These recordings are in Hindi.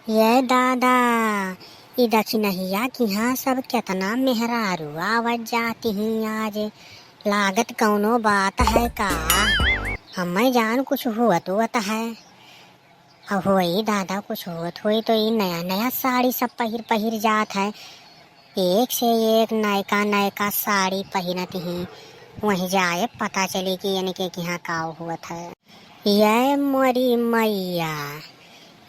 ये दादा, ई दक्षिणहिया की यहाँ सब केतना मेहरारू आवत जाती ही आज। लागत कौनो बात है का? हमें जान कुछ हुआ है। अब होई दादा कुछ होत होई तो ये नया नया साड़ी सब पहिर जात है। एक से एक नयका नयका साड़ी पहनत ही। वहीं जाए पता चले कि इनके यहाँ का हुआ है। ये मोरी मैया,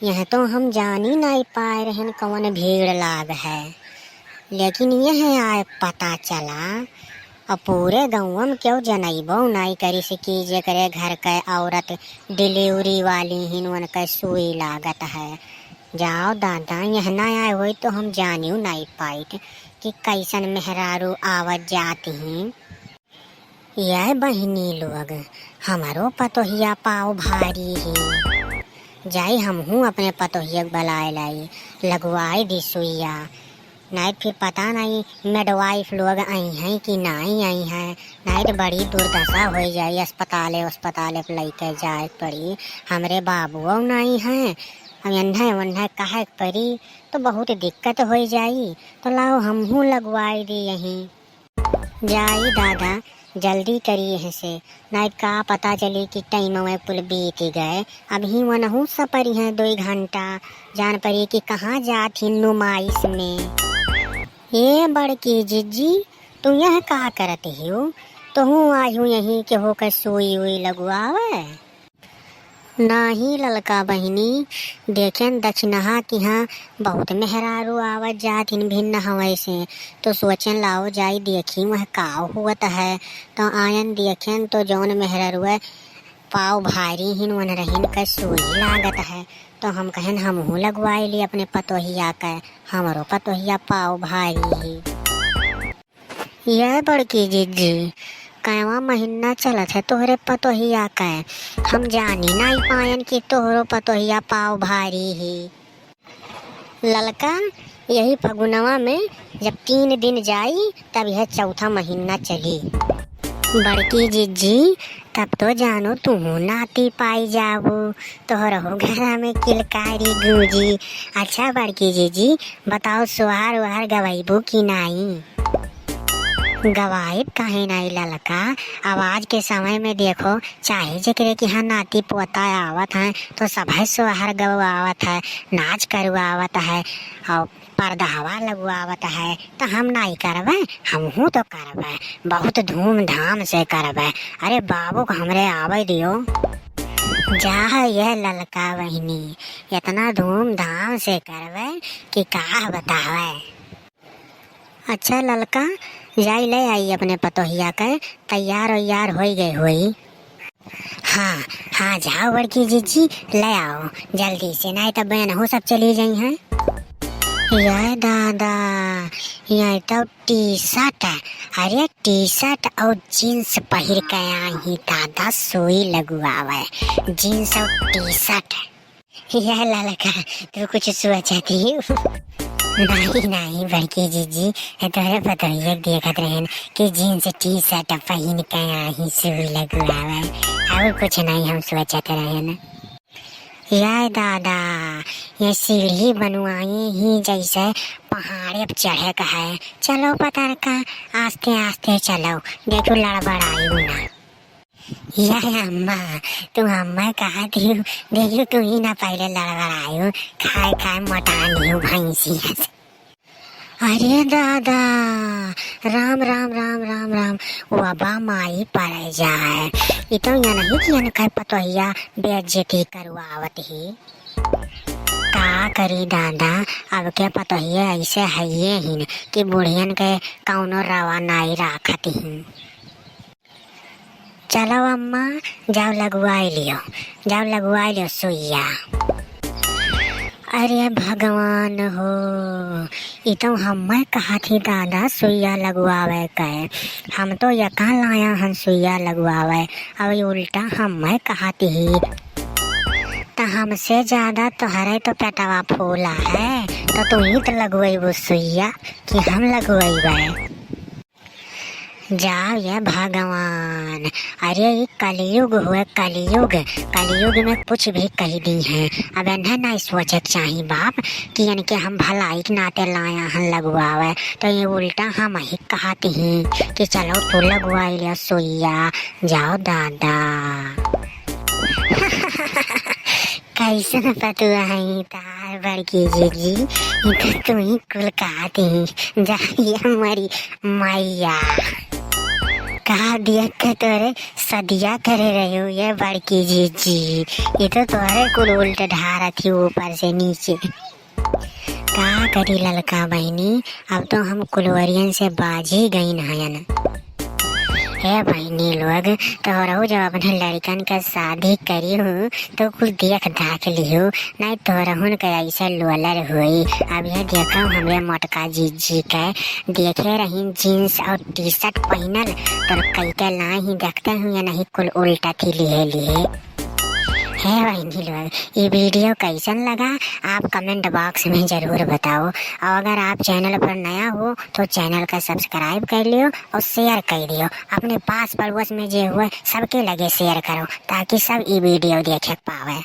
यह तो हम जान ही नहीं पाए रहन कौन भीड़ लाग है, लेकिन यह आए पता चला। और पूरे गाँव में क्यों जनैबो नहीं करी से कि जे करे घर के औरत डिलीवरी वाली ही उनके सुई लागत है। जाओ दादा, यह ना आए हुई तो हम जानियो नहीं पाई कि कैसन मेहरारू आवत जाती ही। यह बहनी लोग, हमारो पतोहिया पाव भारी ही। जाई हमहूँ अपने पतोहिया बुलाए लाई, लगवाई दी सुइया। नहीं फिर पता नहीं मिडवाइफ लोग आई हैं कि नहीं आई हैं। नहीं तो बड़ी दुर्दशा हो जाए, अस्पताल पे लेके जाए पड़ी। हमरे बाबुओ नहीं हैं, एन्हे वन्हे कहे पड़ी तो बहुत दिक्कत हो जाई। तो लाओ हमहूँ लगवाई दी यहीं। जाई दादा, जल्दी करी यहाँ से, नहीं का पता चली कि टाइम में पुल बीत गए। अभी वनहू सपरी हैं 2 घंटा, जान पड़ी कि कहाँ जाती नुमाइश में। ये बड़की जीजी, तू यह का करती हो? तो हूँ आई हूँ यहीं के होकर सुई हुई लगवावे। नहीं ललका बहिनी, देखें दक्षिणहा की यहाँ बहुत मेहरारू आवत जातिन भिन्न हवै से, तो सोचन लाओ जाई देखी वह का हुआ है। तो आयन देखें तो जौन मेहरारू है पाव भारी हिन वन रहीन का सुई लागत है। तो हम कहन हमहू लगवाई ली अपने पतोहिया का, हमारो पतोहिया पाव भारी ही। यह बड़की जीजी, कैवा महीना चलत है तोहरे पतोहिया का? हम जानी नहीं पायन कि तोहरो पतोहिया पाव भारी ही। ललका, यही फगुनवा में जब 3 दिन जाई तब यह 4था महीना चली। बड़की जीजी, तब तो जानो तुम नाती पाई जाबो, तोहरो घर में किलकारी गूंजी। अच्छा बड़की जीजी, बताओ सोहार वहार गवाइबो कि नहीं? गवाइब काहे नहीं ललका, आवाज के समय में देखो चाहे जेकरे कि हाँ नाती पोता आवत है तो सभे सोहर गवावत है, नाच करवावत है और पर्दावा लगवावत है। तो हम नहीं करबे? हमहू तो करबे, बहुत धूमधाम से करबे। अरे बाबू को हमरे आवे दियो। जा यह ललका बहिनी, इतना धूमधाम से करबे कि का बतावे। अच्छा ललका, जाई ले आई अपने पतोहिया के, तैयार हो गई हुई। हाँ हाँ जाओ बड़की जीजी, ले आओ जल्दी से, नहीं तो बहन सब चली गई हैं। यह दादा, यह तो टी शर्ट है। अरे टी शर्ट और जीन्स पहिर के आई दादा सुई लगवावे, जीन्स और टी शर्ट। यह ललका, तू कुछ सोचती? नहीं बड़की जीजी, तोहरे पतोहिया देखत रहन कि जीन्स टी शर्ट पहन के आई सुई लगवावे, और कुछ नहीं हम सोचत रहन। यार दादा, ये सीढ़ी बनवाई ही जैसे पहाड़े पर चढ़े का है। चलो पता का, आस्ते आस्ते चलो, देखो लड़बड़ायू ना। यार अम्मा, तुम अम्मा कहा थी, देखो तू ही ना पहले लड़बड़ायू, खाए मोटानी हूँ भैंसी। अरे दादा, राम राम राम राम राम, वबा माई पड़ जाए। ये तो यहाँ नहीं कि इनका पतोहिया बेइज्जती करवावत ही। का करी दादा, अब के पतोहिया ऐसे है ही कि बुढ़ियन के कौनो रवा नहीं राखत ही। चलो अम्मा, जाओ लगवाई लियो सुइया। अरे भगवान हो, ये तो हमें कहा थी दादा सुइया लगवावे के, हम तो यका लाया हम सुइया लगवावे, अब उल्टा हमें कहा थी। तो हमसे ज्यादा तोहरे तो पेटवा फूला है, तो तू ही तो लगवाई वो सुइया कि हम लगवाई। जाओ ये भगवान। अरे ये कलयुग हुआ, कलयुग। कलयुग में कुछ भी कह दी है। अब इन्हें ना सोचे चाहिए बाप कि इनके हम भलाई के नाते लाया हम लगवावे, तो ये उल्टा हम ही कहते हैं कि चलो तू लगवा लिया सुइया। जाओ दादा। कैसे पतुआ है तार बड़की जीजी, इधर तुम ही कुल कहती जाइए हमारी मैया। कहा दिया के तोरे सदिया करे रहे हो ये बड़की जीजी, ये तो तोरे कुल उल्ट ढारा थी ऊपर से नीचे। का करी ललका बहनी, अब तो हम कुलवरियन से बाज ही गई नयन। हे बहनी लोग, तो रहू जब अपने लड़कन का शादी करी हूँ तो कुछ देख दाख लियो, नहीं तो रहून का ऐसा लोलर हुई। अब यह देखो हमरे मोटका जीजी के देखे रही जीन्स और टी शर्ट पहनल, तो कई के ला ही देखते हूँ या नहीं कुल उल्टा थी लिए लिए। है बहनी लोग, ये वीडियो कैसन लगा आप कमेंट बॉक्स में ज़रूर बताओ। और अगर आप चैनल पर नया हो तो चैनल का सब्सक्राइब कर लियो और शेयर कर दियो। अपने पास पड़ोस में जो हुए सबके लगे शेयर करो ताकि सब ये वीडियो देख पावे।